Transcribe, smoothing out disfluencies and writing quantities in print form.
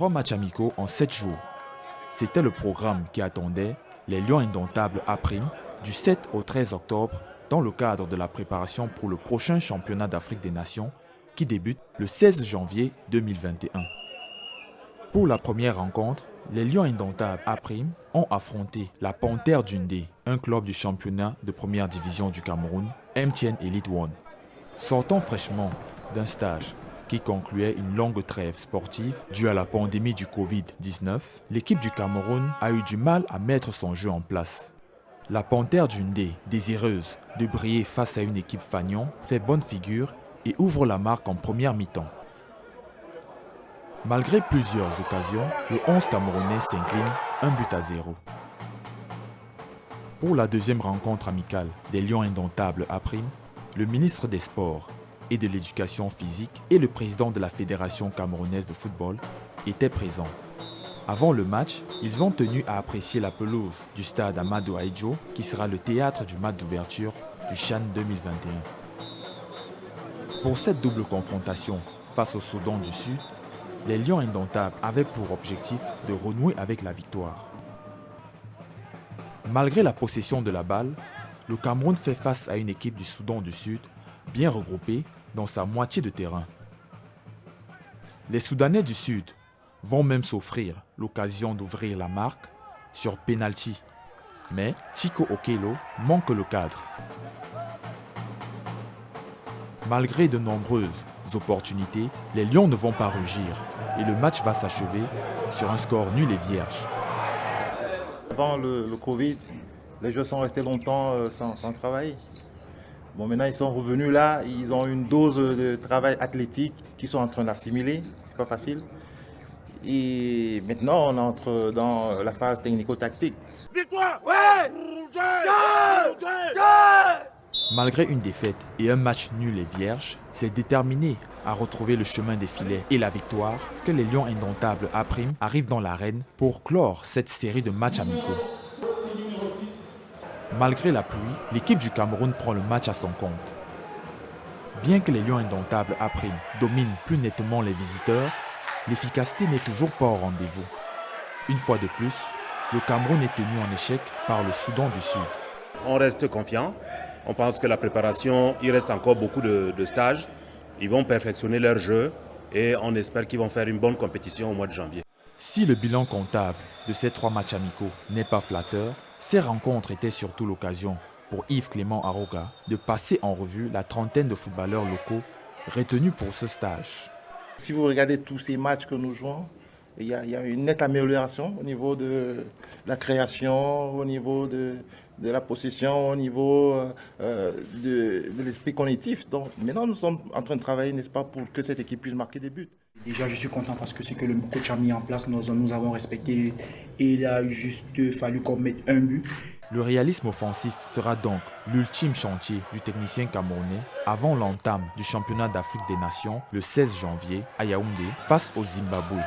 3 matchs amicaux en 7 jours. C'était le programme qui attendait les Lions indomptables A' du 7 au 13 octobre dans le cadre de la préparation pour le prochain championnat d'Afrique des Nations qui débute le 16 janvier 2021. Pour la première rencontre, les Lions indomptables A' ont affronté la Panthère d'Yaoundé, un club du championnat de première division du Cameroun, MTN Elite One. Sortant fraîchement d'un stage qui concluait une longue trêve sportive due à la pandémie du Covid-19, l'équipe du Cameroun a eu du mal à mettre son jeu en place. La Panthère d'Yaoundé, désireuse de briller face à une équipe fanion, fait bonne figure et ouvre la marque en première mi-temps. Malgré plusieurs occasions, le 11 camerounais s'incline 1-0. Pour la deuxième rencontre amicale des Lions indomptables A', le ministre des Sports et de l'Éducation physique et le président de la Fédération camerounaise de football étaient présents. Avant le match, ils ont tenu à apprécier la pelouse du stade Amadou Ahidjo qui sera le théâtre du match d'ouverture du CHAN 2021. Pour cette double confrontation face au Soudan du Sud, les Lions indomptables avaient pour objectif de renouer avec la victoire. Malgré la possession de la balle, le Cameroun fait face à une équipe du Soudan du Sud bien regroupée dans sa moitié de terrain. Les Soudanais du Sud vont même s'offrir l'occasion d'ouvrir la marque sur penalty, mais Chico Okello manque le cadre. Malgré de nombreuses opportunités, les Lions ne vont pas rugir et le match va s'achever sur un score nul et vierge. Avant le Covid, les joueurs sont restés longtemps sans travail. Bon, maintenant, ils sont revenus là, ils ont une dose de travail athlétique qu'ils sont en train d'assimiler, c'est pas facile. Et maintenant, on entre dans la phase technico-tactique. Victoire! Ouais! Malgré une défaite et un match nul et vierge, c'est déterminé à retrouver le chemin des filets et la victoire que les Lions indomptables A' arrivent dans l'arène pour clore cette série de matchs amicaux. Malgré la pluie, l'équipe du Cameroun prend le match à son compte. Bien que les Lions indomptables A' dominent plus nettement les visiteurs, l'efficacité n'est toujours pas au rendez-vous. Une fois de plus, le Cameroun est tenu en échec par le Soudan du Sud. On reste confiant. On pense que la préparation, il reste encore beaucoup de stages. Ils vont perfectionner leur jeu et on espère qu'ils vont faire une bonne compétition au mois de janvier. Si le bilan comptable de ces 3 matchs amicaux n'est pas flatteur, ces rencontres étaient surtout l'occasion pour Yves Clément Aroga de passer en revue la trentaine de footballeurs locaux retenus pour ce stage. Si vous regardez tous ces matchs que nous jouons, il y a une nette amélioration au niveau de la création, au niveau de la possession, au niveau de l'esprit cognitif. Donc maintenant, nous sommes en train de travailler, n'est-ce pas, pour que cette équipe puisse marquer des buts. Déjà, je suis content parce que ce que le coach a mis en place, nous avons respecté et il a juste fallu qu'on mette un but. Le réalisme offensif sera donc l'ultime chantier du technicien camerounais avant l'entame du championnat d'Afrique des Nations le 16 janvier à Yaoundé face au Zimbabwe.